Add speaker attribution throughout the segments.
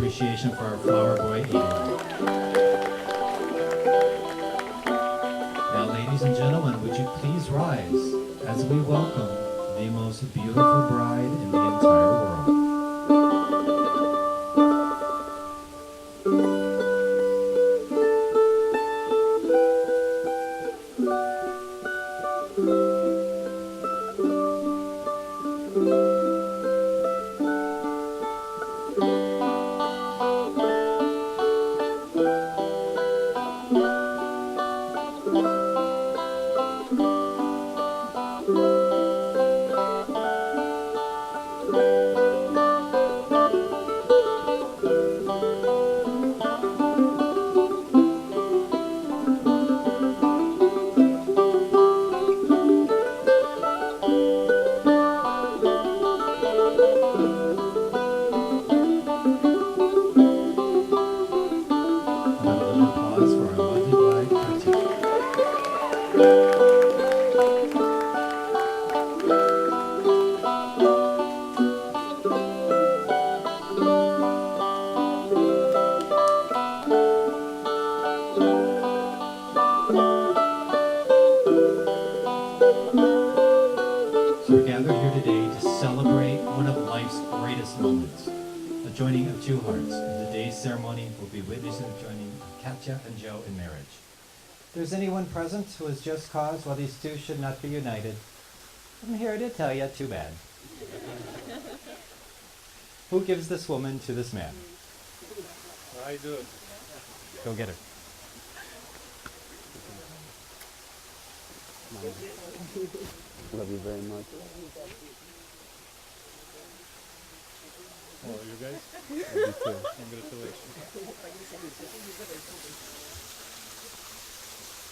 Speaker 1: appreciation for our flower boy, Aiden. Now, ladies and gentlemen, would you please rise as we welcome the most beautiful bride in the entire world. moment, the joining of two hearts. In today's ceremony, we'll be witnessing the joining of Katya and Joe in marriage. If there's anyone present who has just cause why these two should not be united, I'm here to tell you, too bad. Who gives this woman to this man?
Speaker 2: I do.
Speaker 1: Go get her.
Speaker 3: Love you very much.
Speaker 2: Oh, you guys?
Speaker 3: Love you too.
Speaker 2: Congratulations.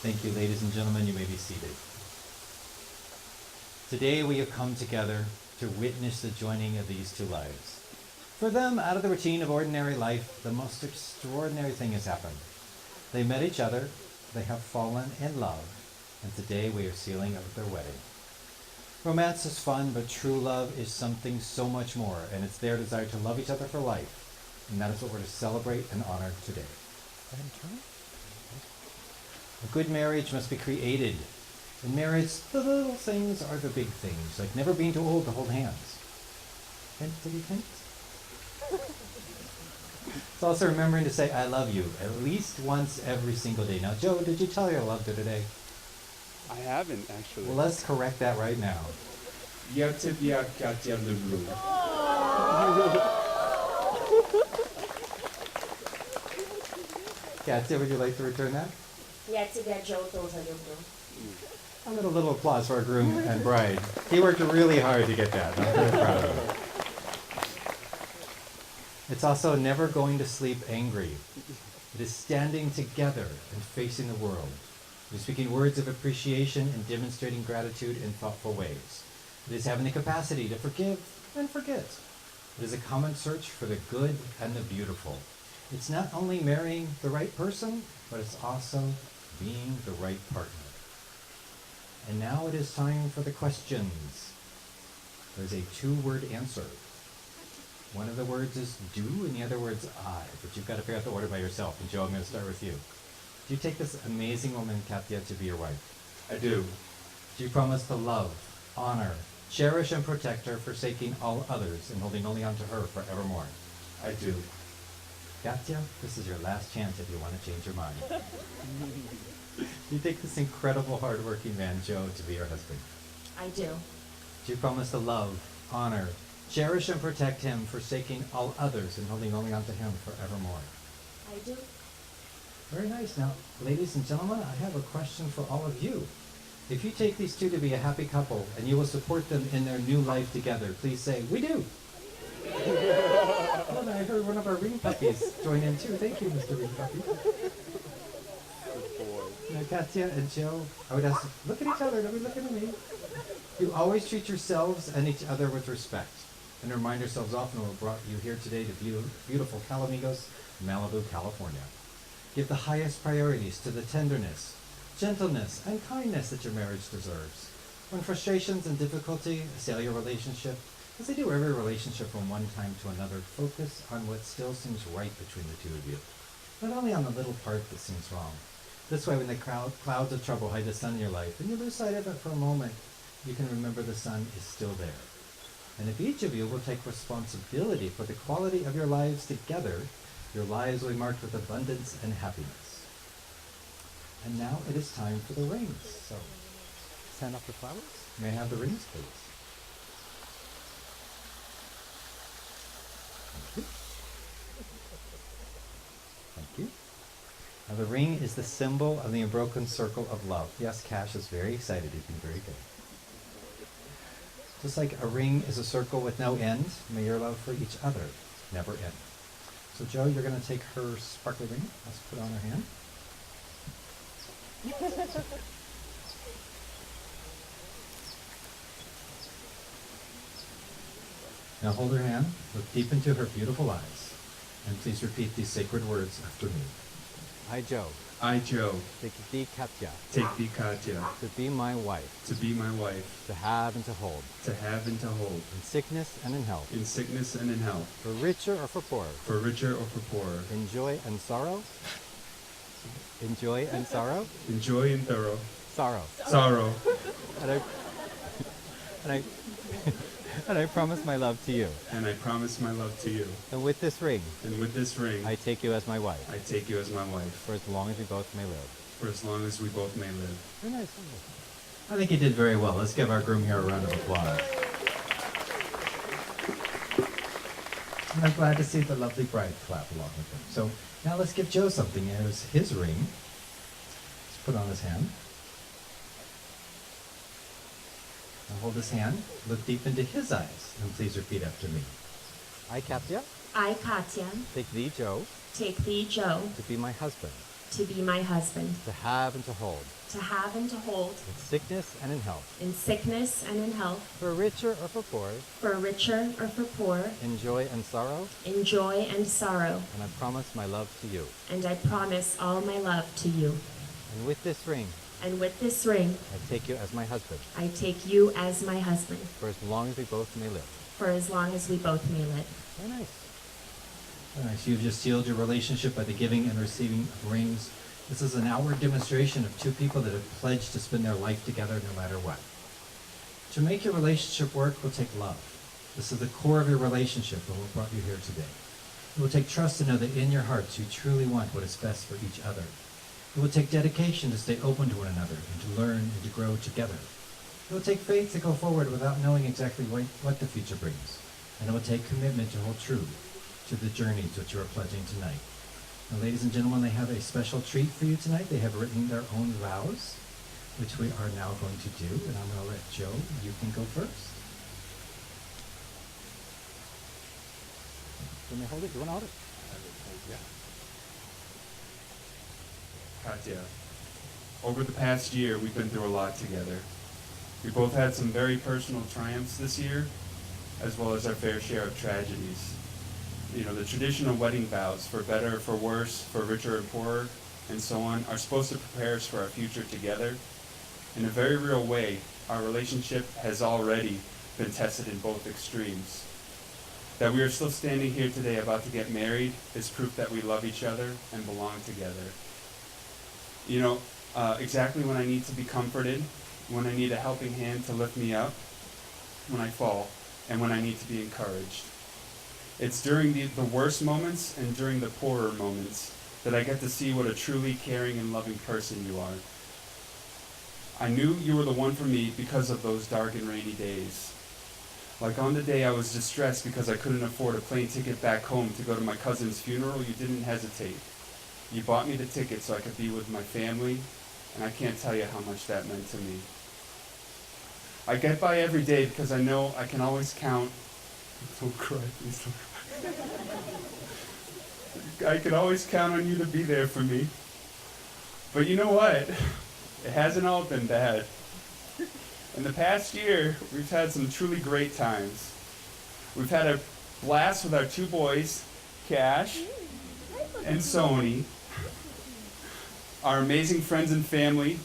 Speaker 1: Thank you, ladies and gentlemen. You may be seated. Today we have come together to witness the joining of these two lives. For them, out of the routine of ordinary life, the most extraordinary thing has happened. They met each other, they have fallen in love, and today we are sealing of their wedding. Romance is fun, but true love is something so much more, and it's their desire to love each other for life, and that is what we're to celebrate and honor today. A good marriage must be created. In marriage, the little things are the big things, like never being too old to hold hands. Hint, did hint? It's also remembering to say, I love you, at least once every single day. Now, Joe, did you tell her you loved her today?
Speaker 3: I haven't, actually.
Speaker 1: Well, let's correct that right now.
Speaker 2: Я тебя, Katya, люблю.
Speaker 1: Katya, would you like to return that?
Speaker 4: Я тебя, Joe, тоже люблю.
Speaker 1: A little applause for our groom and bride. He worked really hard to get that. I'm very proud of him. It's also never going to sleep angry. It is standing together and facing the world. It is speaking words of appreciation and demonstrating gratitude in thoughtful ways. It is having the capacity to forgive and forget. It is a common search for the good and the beautiful. It's not only marrying the right person, but it's also being the right partner. And now it is time for the questions. There's a two-word answer. One of the words is do, and the other word's I, but you've got to figure out the order by yourself. And Joe, I'm going to start with you. Do you take this amazing woman, Katya, to be your wife?
Speaker 2: I do.
Speaker 1: Do you promise to love, honor, cherish, and protect her, forsaking all others and holding only on to her forevermore?
Speaker 2: I do.
Speaker 1: Katya, this is your last chance if you want to change your mind. Do you take this incredible, hardworking man, Joe, to be your husband?
Speaker 4: I do.
Speaker 1: Do you promise to love, honor, cherish, and protect him, forsaking all others and holding only on to him forevermore?
Speaker 4: I do.
Speaker 1: Very nice. Now, ladies and gentlemen, I have a question for all of you. If you take these two to be a happy couple and you will support them in their new life together, please say, we do. Oh, and I heard one of our ring puppies join in too. Thank you, Mr. Ring Puppy.
Speaker 3: Good boy.
Speaker 1: Now, Katya and Joe, I would ask, look at each other, don't be looking at me. You always treat yourselves and each other with respect. And remind yourselves often what brought you here today to beautiful Calamigos, Malibu, California. Give the highest priorities to the tenderness, gentleness, and kindness that your marriage deserves. When frustrations and difficulty assail your relationship, as they do every relationship from one time to another, focus on what still seems right between the two of you. Not only on the little part that seems wrong. This way, when the clouds of trouble hide the sun in your life, and you lose sight of it for a moment, you can remember the sun is still there. And if each of you will take responsibility for the quality of your lives together, your lives will be marked with abundance and happiness. And now it is time for the rings. So,
Speaker 3: Send off the flowers?
Speaker 1: may I have the rings, please? Thank you. Thank you. Now the ring is the symbol of the unbroken circle of love. Yes, Cash is very excited. He's been very good. Just like a ring is a circle with no end, may your love for each other never end. So Joe, you're going to take her sparkly ring. Let's put it on her hand. Now hold her hand, look deep into her beautiful eyes, and please repeat these sacred words after me.
Speaker 3: I, Joe,
Speaker 2: I, Joe,
Speaker 3: take thee, Katya,
Speaker 2: take thee, Katya,
Speaker 3: to be my wife,
Speaker 2: to be my wife,
Speaker 3: to have and to hold,
Speaker 2: to have and to hold,
Speaker 3: in sickness and in health,
Speaker 2: in sickness and in health,
Speaker 3: for richer or for poorer,
Speaker 2: for richer or for poorer,
Speaker 3: in joy and sorrow, in joy and sorrow,
Speaker 2: in joy and thorough,
Speaker 3: sorrow.
Speaker 2: sorrow,
Speaker 3: And I, And I promise my love to you.
Speaker 2: and I promise my love to you.
Speaker 3: And with this ring,
Speaker 2: And with this ring,
Speaker 3: I take you as my wife,
Speaker 2: I take you as my wife,
Speaker 3: for as long as we both may live.
Speaker 2: for as long as we both may live.
Speaker 3: Very nice.
Speaker 1: I think you did very well. Let's give our groom here a round of applause. And I'm glad to see the lovely bride clap along with him. So now let's give Joe something. Here's his ring. Let's put on his hand. Now hold his hand, look deep into his eyes, and please repeat after me.
Speaker 3: I, Katya,
Speaker 4: I, Katya,
Speaker 3: take thee, Joe,
Speaker 4: take thee, Joe,
Speaker 3: to be my husband,
Speaker 4: to be my husband,
Speaker 3: to have and to hold,
Speaker 4: to have and to hold,
Speaker 3: in sickness and in health,
Speaker 4: in sickness and in health,
Speaker 3: for richer or for poor,
Speaker 4: for richer or for poor,
Speaker 3: in joy and sorrow,
Speaker 4: in joy and sorrow,
Speaker 3: and I promise my love to you.
Speaker 4: and I promise all my love to you.
Speaker 3: And with this ring,
Speaker 4: And with this ring,
Speaker 3: I take you as my husband,
Speaker 4: I take you as my husband,
Speaker 3: for as long as we both may live.
Speaker 4: for as long as we both may live.
Speaker 3: Very nice.
Speaker 1: Very nice. You've just sealed your relationship by the giving and receiving of rings. This is an outward demonstration of two people that have pledged to spend their life together no matter what. To make your relationship work will take love. This is the core of your relationship and what brought you here today. It will take trust to know that in your hearts you truly want what is best for each other. It will take dedication to stay open to one another and to learn and to grow together. It will take faith to go forward without knowing exactly what the future brings. And it will take commitment to hold true to the journeys which you are pledging tonight. Now, ladies and gentlemen, they have a special treat for you tonight. They have written their own vows, which we are now going to do. And I'm going to let Joe, you can go first.
Speaker 3: Can they hold it? Do you want to hold it?
Speaker 2: Katya, over the past year, we've been through a lot together. We both had some very personal triumphs this year, as well as our fair share of tragedies. You know, the traditional wedding vows, for better, for worse, for richer or poorer, and so on, are supposed to prepare us for our future together. In a very real way, our relationship has already been tested in both extremes. That we are still standing here today about to get married is proof that we love each other and belong together. You know, exactly when I need to be comforted, when I need a helping hand to lift me up, when I fall, and when I need to be encouraged. It's during the worst moments and during the poorer moments that I get to see what a truly caring and loving person you are. I knew you were the one for me because of those dark and rainy days. Like on the day I was distressed because I couldn't afford a plane ticket back home to go to my cousin's funeral, you didn't hesitate. You bought me the ticket so I could be with my family, and I can't tell you how much that meant to me. I get by every day because I know I can always count. Don't cry, please don't. I can always count on you to be there for me. But you know what? It hasn't all been bad. In the past year, we've had some truly great times. We've had a blast with our two boys, Cash and Sony, our amazing friends and family,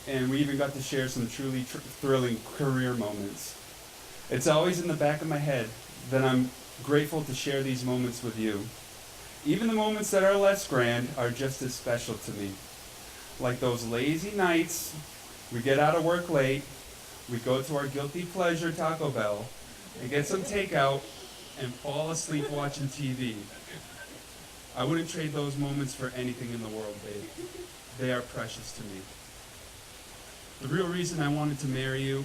Speaker 2: and we even got to share some truly thrilling career moments. It's always in the back of my head that I'm grateful to share these moments with you. Even the moments that are less grand are just as special to me. Like those lazy nights, we get out of work late, we go to our guilty pleasure Taco Bell, and get some takeout, and fall asleep watching TV. I wouldn't trade those moments for anything in the world, babe. They are precious to me. The real reason I wanted to marry you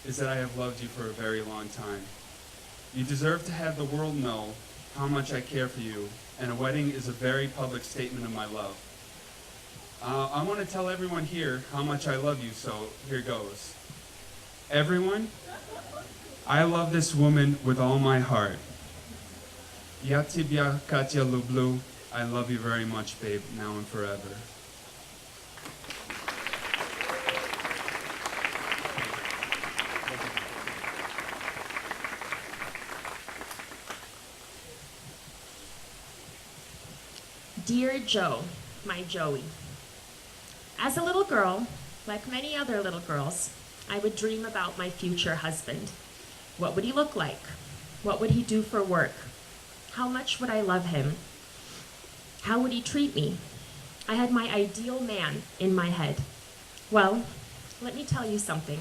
Speaker 2: is that I have loved you for a very long time. You deserve to have the world know how much I care for you, and a wedding is a very public statement of my love. I want to tell everyone here how much I love you, so here goes. Everyone, I love this woman with all my heart. Ya tibia Katya Lublu, I love you very much, babe, now and forever.
Speaker 4: Dear Joe, my Joey. As a little girl, like many other little girls, I would dream about my future husband. What would he look like? What would he do for work? How much would I love him? How would he treat me? I had my ideal man in my head. Well, let me tell you something.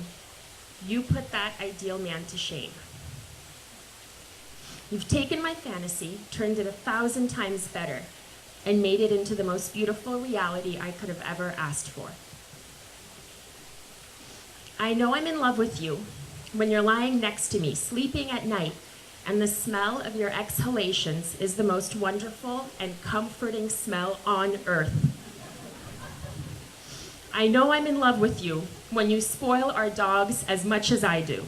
Speaker 4: You put that ideal man to shame. You've taken my fantasy, turned it 1,000 times better, and made it into the most beautiful reality I could have ever asked for. I know I'm in love with you when you're lying next to me, sleeping at night, and the smell of your exhalations is the most wonderful and comforting smell on earth. I know I'm in love with you when you spoil our dogs as much as I do.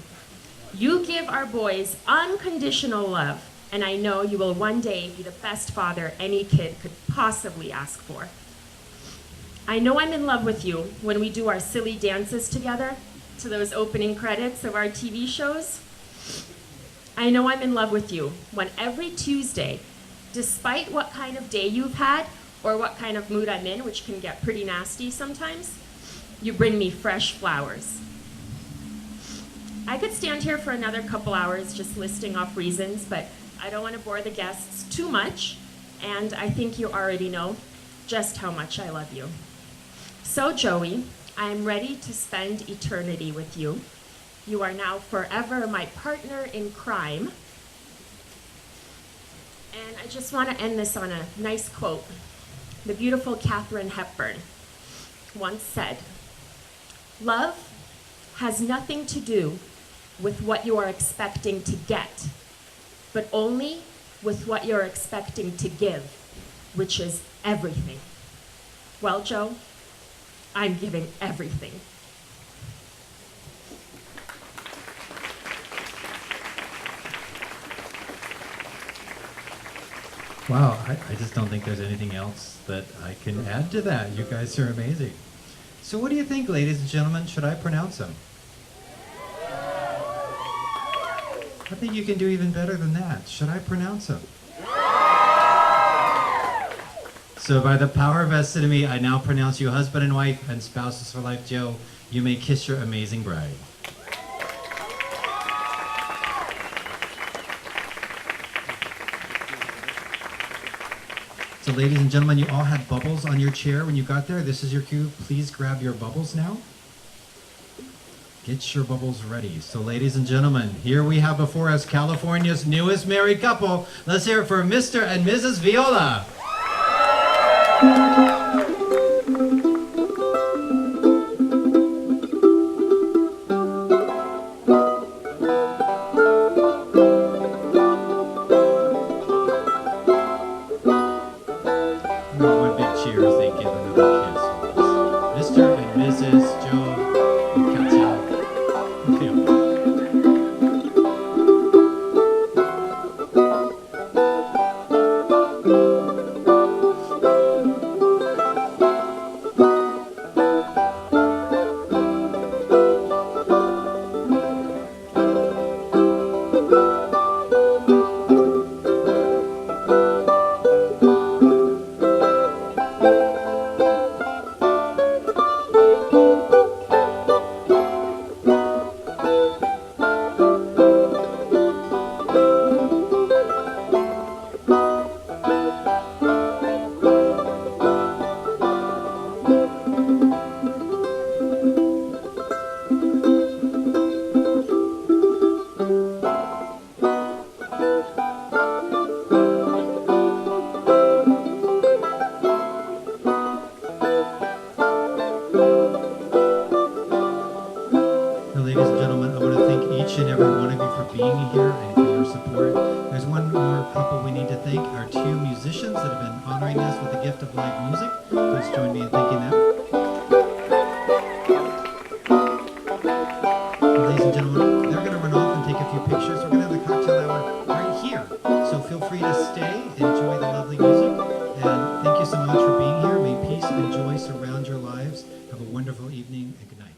Speaker 4: You give our boys unconditional love, and I know you will one day be the best father any kid could possibly ask for. I know I'm in love with you when we do our silly dances together to those opening credits of our TV shows. I know I'm in love with you when every Tuesday, despite what kind of day you've had or what kind of mood I'm in, which can get pretty nasty sometimes, you bring me fresh flowers. I could stand here for another couple hours just listing off reasons, but I don't want to bore the guests too much, and I think you already know just how much I love you. So, Joey, I'm ready to spend eternity with you. You are now forever my partner in crime. And I just want to end this on a nice quote. The beautiful Katharine Hepburn once said, "Love has nothing to do with what you are expecting to get, but only with what you're expecting to give, which is everything." Well, Joe, I'm giving everything.
Speaker 1: Wow, I just don't think there's anything else that I can add to that. You guys are amazing. So what do you think, ladies and gentlemen? Should I pronounce them? I think you can do even better than that. Should I pronounce them? So by the power vested in me, I now pronounce you husband and wife and spouses for life. Joe, you may kiss your amazing bride. So ladies and gentlemen, you all had bubbles on your chair when you got there. This is your cue. Please grab your bubbles now. Get your bubbles ready. So ladies and gentlemen, here we have before us California's newest married couple. Let's hear it for Mr. and Mrs. Viola. Not one big cheer as they give another kiss. Mr. and Mrs. Joe and Katya and Viola. Now, ladies and gentlemen, I want to thank each and every one of you for being here and for your support. There's one more couple we need to thank, our two musicians that have been honoring us with the gift of live music. Please join me in thanking them. Ladies and gentlemen, they're going to run off and take a few pictures. We're going to have the cocktail hour right here. So feel free to stay, enjoy the lovely music, and thank you so much for being here. May peace and joy surround your lives. Have a wonderful evening and good night.